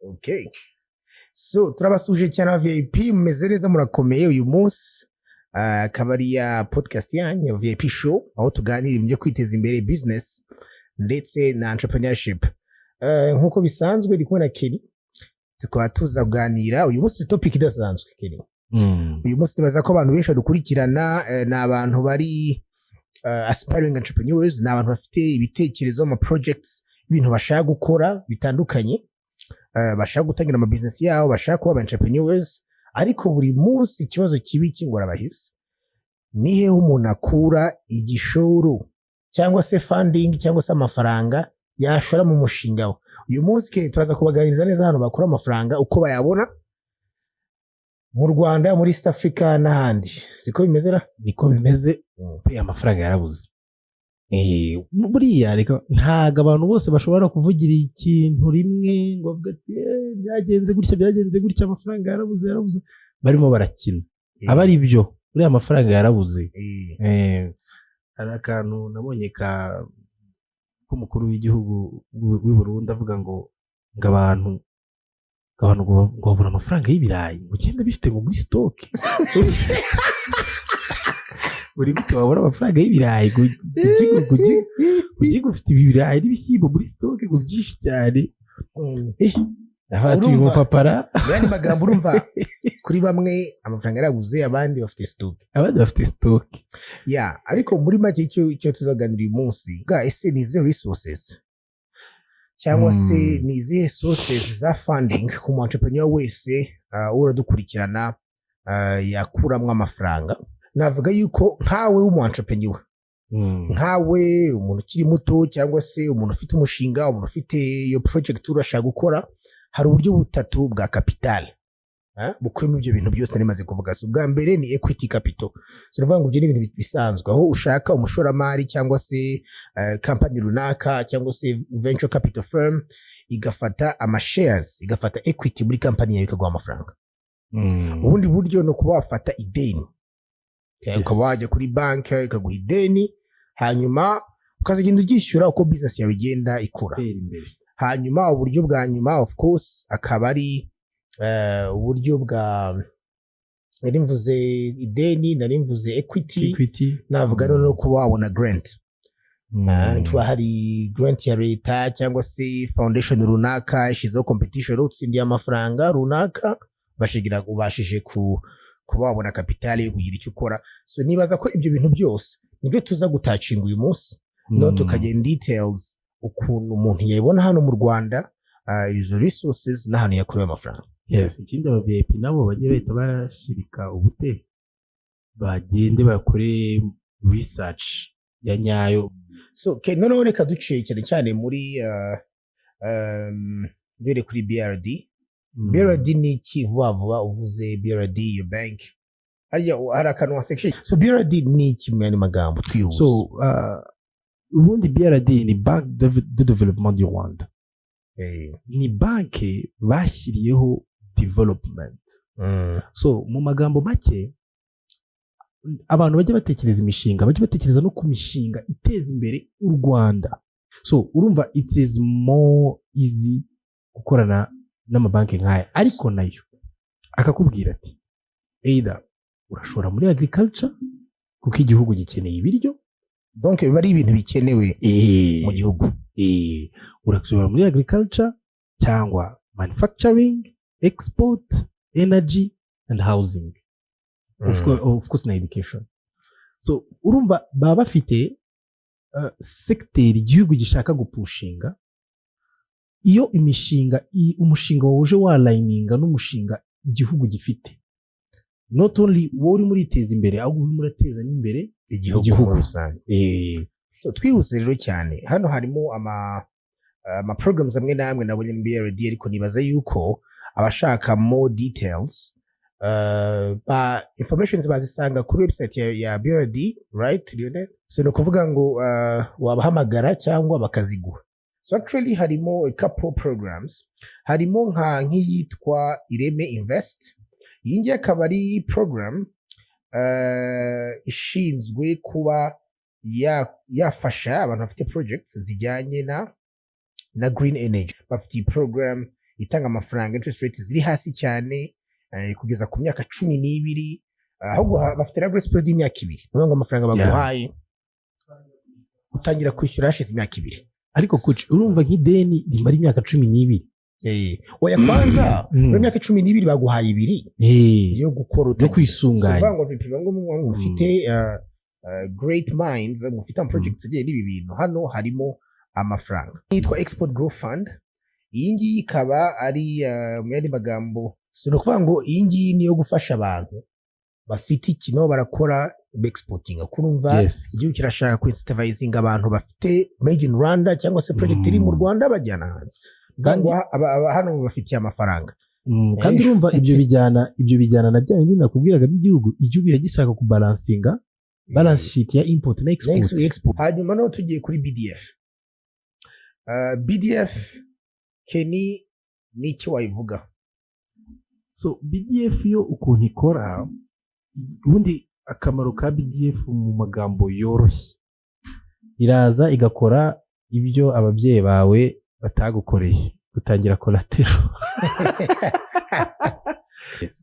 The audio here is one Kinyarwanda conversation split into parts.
Okay. So turabasuje cyane abavip mumeze neza murakomeye uyu munsi akaba ari ya podcast yanyu abavip show aho tuganira ibyo kwiteza imbere business ndetse na entrepreneurship. Nkuko bisanzwe ndi kubona Kelly tukaba tuzaganira uyu munsi topic idasanzwe Kelly. Uyu munsi nibaza ko abantu benshi badukurikirana n'abantu bari aspiring entrepreneurs, n'abantu bafite ibitekerezo ama projects, ibintu bashaka gukora bitandukanye, bashaka gutangira ama business yabo, bashaka kuba entrepreneurs, ariko buri munsi ikibazo kibi kingora bahise nihe umuntu akura igishoro cyangwa se funding cyangwa se amafaranga yashora mu mushinga we. Uyu munsi ke turaza kubaganiriza neza hano bakora amafaranga uko bayabona mu Rwanda, muri East Africa n'ahandi. Siko bimeze ra? Niko bimeze. Amafaranga yarabuze. Buriya reka ntago abantu bose bashobora kuvugira ikintu rimwe ngo bavuga ati byagenze gutya amafaranga yarabuze barimo barakina. Aba ari byo buriya amafaranga yarabuze. Hari akantu nabonye k'umukuru w'igihugu w'i Burundi avuga ngo abantu babura amafaranga y'ibirayi ugenda bifite ngo muri stock. Uri gute wabura amafaranga y'ibirayi ugiye ufite ibirayi n'ibishyimbo muri stock ngo byinshi cyane. Ahati mu papara yani magambo urumva kuri bamwe amafaranga yarabuze abandi bafite stock. Ariko muri make icyo tuzaganira uyu munsi ese ni izihe resources cyangwa se ni izihe sources za funding ku mu entrepreneur wese uradukurikirana yakuramwe amafaranga. Navuga yuko nkawe w'umu entrepreneur, nkawe umuntu ukiri muto cyangwa se umuntu ufite umushinga, umuntu ufite iyo project urashaka gukora, hari uburyo butatu bwa capital bukwemo ibyo bintu byose narimaze kuvuga. So bwa mbere ni equity capital. So navuga ngo ibyo ni ibintu bisanzwe aho ushaka umushoramari cyangwa se company runaka cyangwa se venture capital firm igafata ama shares, igafata equity muri company yawe ikaguha amafaranga. Ubundi buryo no kuba wafata ideni, ukaba wajya kuri banki ikaguha ideni, hanyuma ukazagenda ugishyura uko business yawe igenda ikura. Hanyuma uburyo bwa nyuma of course akaba ari uburyo bwa narimvuze ideni, narimvuze equity. Navuga no kuba wabona grant. Tuba hari grant ya leta cyangwa se foundation runaka ishizeho competition utsindiye amafaranga runaka bashigira ubashije kuba wabona capital yo kugira icyo ukora. So nibaza ko ibyo bintu byose nibyo tuza gutacinga uyu munsi, no tukajya in details ukuntu umuntu yabona hano mu Rwanda izo resources n'ahantu yakurewe amafaranga. Yes, ikindi abavip nabo bagiye bahita bashirika ubute bagende bakore research ya nyayo. So noneho reka duciye cyane muri bere kuri BRD. BRD ni iki vuba uvuze BRD your bank hari akantu wa section. So BRD ni iki mu yandi magambo twihuse? So ubundi BRD ni Banque de Développement du Rwanda. Ni banke bashyiriyeho development. So mu magambo make abantu bajya batekereza imishinga, bajya batekereza no ku mishinga iteza imbere u Rwanda. So urumva it is more easy gukorana n'amabanki nkaya, ariko nayo akakubwira ati either urashora muri agriculture kuko igihugu gikeneye ibiryo, donc biba ari ibintu bikenewe mu gihugu. Urashora muri agriculture cyangwa manufacturing, export, energy and housing. Of course na education. So urumva baba bafite sector igihugu gishaka gupushinga. Iyo umushinga wuje walininga n'umushinga igihugu gifite, not only wowe muri teza imbere ahubwo murateza n'imbere igihugu rusange. So twihuse rero cyane hano harimo ama programs amwe namwe nabonye mu BRD, ariko nibaza yuko abashaka more details informations bazisanga kuri website ya BRD, right Lionel? So no kuvuga ngo wabahamagara cyangwa bakaziguha. So actually harimo a couple programs, harimo nk'iyitwa Ireme Invest. Iyi ngiyi akaba ari program ishinzwe kuba yafasha abantu bafite projects zijyanye na green energy. Bafite program itanga amafaranga interest rate ziri hasi cyane kugeza ku myaka 12 ahubwo bafite na grace period y'imyaka 2 ngo amafaranga baguhaye utangira kwishyura hashize imyaka 2 ariko coach urumva nk'ideni rimara imyaka 12 oya kwanza muri myaka 12 baguhaye 2 yo gukora yo kwisunganya ngo vipiba ngo mufite great minds mufite projects agiye n'ibi bintu hano harimo amafaranga yitwa export growth fund iyi ngiyi ikaba ari mu yandi magambo no kuvuga ngo iyi ngiyi niyo gufasha abantu bafite ikino barakora exporting kurumva igihugu kirashaka kwincentivize abantu bafite made in Rwanda cyangwa se project iri mu Rwanda bajyana hanze kandi hano bafitiye amafaranga kandi urumva ibyo bijyana na bya bindi nakubwiraga by'igihugu igihugu yagishaka kubalansinga balance sheet ya import na export hanyuma no tugiye kuri BDF Kenny n'icyo wayivuga so BDF yo ukuntu ikora ubundi akamaro ka BDF mu magambo yoroshye iraza igakora ibyo ababyeyi bawe batagukoreye gutangira collateral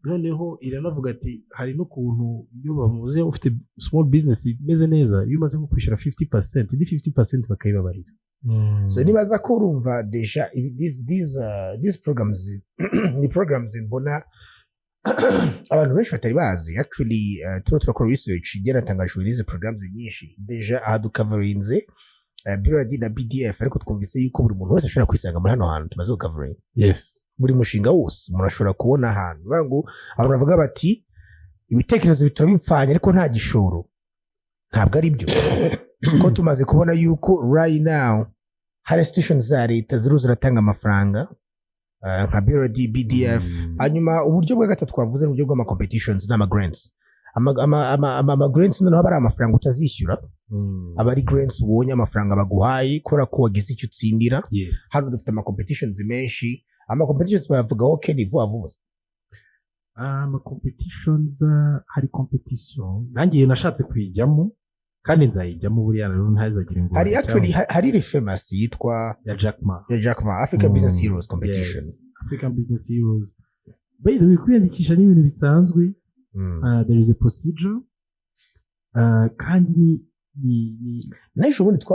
noneho iranavuga ati hari n'ukuntu iyo bamuze ufite small business imeze neza iyo umaze kwishyura 50% ni 50% bakayibabarira so nibaza ko urumva deja these programs ni programs mbona abantu benshi batari bazi actually turakora research yaratangajwe n'izi programs nyinshi deja aducoverinze BRD na BDF ariko twumvise yuko buri muntu wese ashobora kwisanga muri hano hantu tumaze covering buri mushinga wose umuntu ashobora kubona ahantu bangu abantu bavuga bati ibitekerezo bituma bipfanye ariko nta gishoro ntabwo ari byo kuko tumaze kubona yuko right now hari institutions za leta ziratanga amafaranga nka BRD BDF hanyuma uburyo bwa gatatu twavuze n'uburyo bw'ama competitions n'ama grants ama grants noneho bari amafaranga utazishyura abari grants ubonye amafaranga baguhaye kora ko wagize icyo utsindira hano dufite ama competitions menshi ama competitions bavuga okay ni vuba ama competitions hari competition nangiye nashatse kwijyamo kandi nzayijyamo buriya rero ntazagira ngo hari actually hari refamous yitwa ya Jack Ma African Business Heroes competition African Business Heroes by the way kwiyandikisha n'ibintu bisanzwe there is a procedure kandi ni n'ejo bundi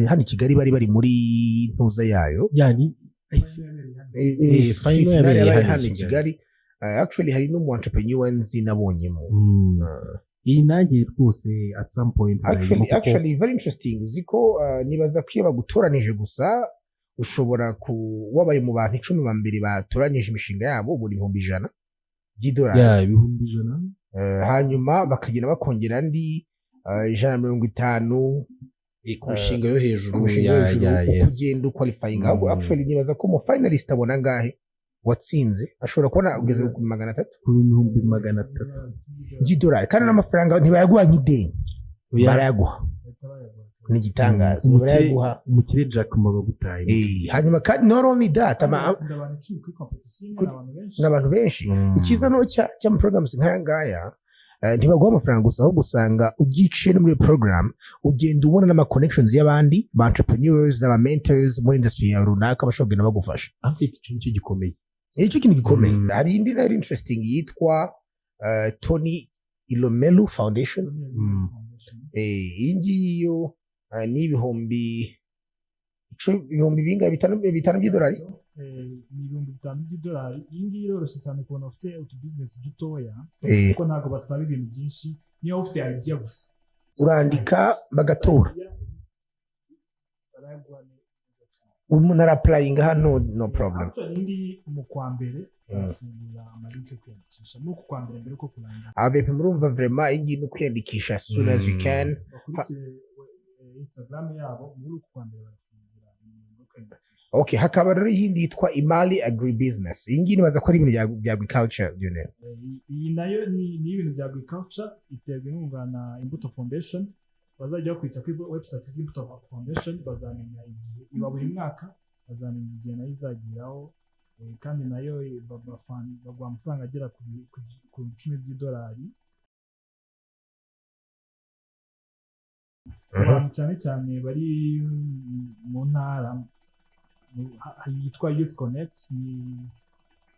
hano i Kigali bari muri ntuza yayo yani final hano i Kigali actually hari no entrepreneur nzi nabonyemo iyi nangiye rwose at some point actually very interesting uziko nibaza ko iyo bagutoranije gusa ushobora wabaye mu bantu 10 ba mbere batoranije imishinga yabo buri $100 $100 hanyuma bakagenda bakongera andi $150 ku mishinga yo hejuru kugenda qualifying actually nibaza ko mu finalist abona ngahe watsinze ashobora kubona ugeze ku $300 $300 kandi n'amafaranga ntibayaguha nk'ideni barayaguha ni gitangaza barayaguha umukire Jack Ma bagutaye hanyuma kandi not only that n'abantu benshi ikiza no cya programs nk'aya ngaya ntibaguha amafaranga gusa aho gusanga ugiye no muri program ugenda ubona n'ama connections y'abandi ba entrepreneurs n'aba mentors muri industry ya runaka bashobora kugenda bagufasha afite ikintu gikomeye icyo kintu gikomeye hari indi very interesting yitwa Tony Ilomelu Foundation iyi ngiyo ni ibihumbi bingahe $5 by'idolari ni $5 iyi ngiyi iroroshye cyane kubona ufite utu business dutoya kuko ntabwo basaba ibintu byinshi niyo ufite idea gusa urandika bagatora umuntu arapurayinga hano no problem indi mu kwa mbere afungura amalike kwiyandikisha nuko kwa mbere mbere ko kurangira Abavip murumva vraiment iyi no kwiyandikisha as soon as you can Instagram yabo muri kwa mbere barafungura okay hakaba rero yindi yitwa Imali Agribusiness iyi ngiyi nibaza ko ari ibintu bya agriculture iyi nayo ni ibintu bya agriculture iterwa inkunga na Imbuto Foundation bazajya bakwita kuri website z'Imbuto Foundation bazamenya igihe iba buri mwaka bazamenya igihe nayo izagiraho kandi nayo bagwa amafaranga agera ku $10 abantu cyane bari mu ntara yitwa Youth Connect. Ni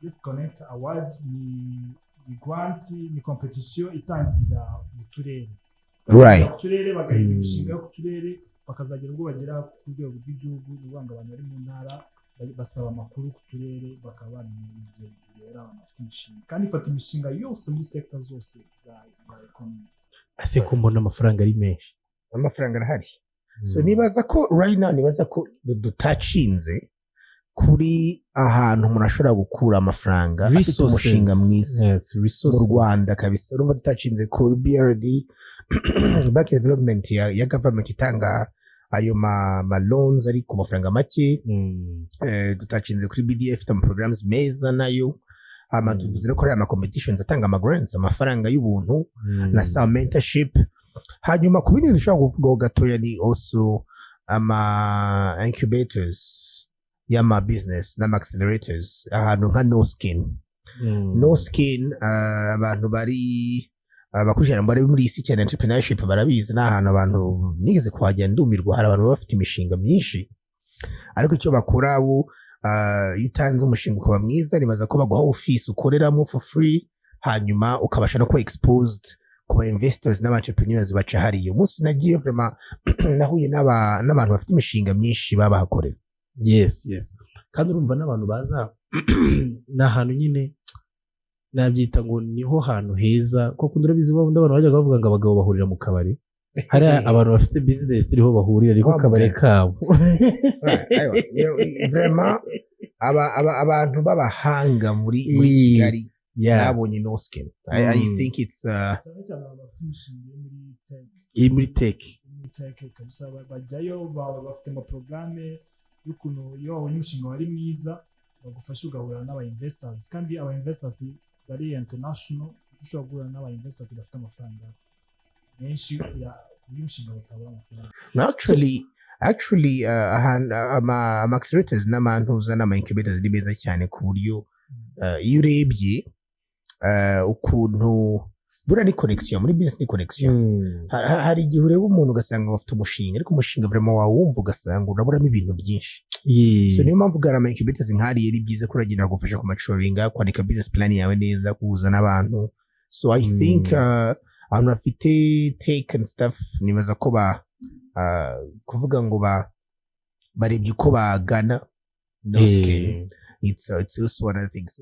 Youth Connect Award, ni grant, ni competition itangira mu turere. Right. Ku turere bagahinga imishinga yo ku turere bakazagira ubwo bagera ku rwego rw'igihugu, n'ubanga abantu bari mu ntara basaba amakuru ku turere bakaba bamenya ibyo zibera bafite imishinga, kandi ifata imishinga yose muri sector zose za economy. Ase ko mbona amafaranga ari menshi. Amafaranga arahari. So nibaza ko right now nibaza ko dutacinze kuri ahantu umuntu ashobora gukura amafaranga afite umushinga mwiza mu Rwanda kabisa. Urumva dutacinze kuri BRD back development ya government itanga ayo ma loans ari ku mafaranga make. Dutacinze kuri BDF ta programs meza nayo. Tuvuze ko ari ama competitions atanga ama grants, amafaranga y'ubuntu na some mentorship. Hanyuma ku bindi dushobora kuvuga gatoya ni also ama incubators y'ama business n'ama accelerators ahantu nka No Skin. Abantu bari bakurikirana bari muri isi cyane entrepreneurship barabizi, n'ahantu abantu nigeze kuhajya ndumirwa. Hari abantu bafite imishinga myinshi, ariko icyo bakora abo utanze umushinga ukaba mwiza, nibaza ko baguha office ukoreramo for free, hanyuma ukabasha no kuba exposed ku ba investors n'aba entrepreneurs baca hariyo. Umunsi nagiye vraiment nahuye n'abantu bafite imishinga myinshi babahakorera. Yes. Kandi urumva n'abantu baza n'ahantu nyine nabyita ngo niho hantu heza, kuko ndurabizi abantu bajya bavuga ngo abagabo bahurira mu kabari. Hari abantu bafite business iriho bahurira ariko kabare kabo. Vraiment abantu babahanga muri Kigali nabonye No Skin. I think it's muri tech kabisa. Bajyayo bafite ama programme y'ukuntu iyo wabonye umushinga wari mwiza bagufasha ugahura n'aba investors, kandi aba investors bari international. Ushobora guhura n'aba investors bafite amafaranga menshi ya umushinga batabura amafaranga. Actually ama accelerators n'amantuza n'ama incubators ni beza cyane ku buryo iyo urebye ukuntu bura ni connection muri business, ni connection. Hari igihe ureba umuntu ugasanga bafite umushinga, ariko umushinga vraiment wawumva ugasanga uraburamo ibintu byinshi. So niyo mpamvu gara ama incubators nk'ari ari byiza ko uragira gufasha ku maturinga, kwandika business plan yawe neza, kuza n'abantu. So I think abantu bafite take and stuff nibaza ko kuvuga ngo barebye uko bagana No Skin. It's also one of the things.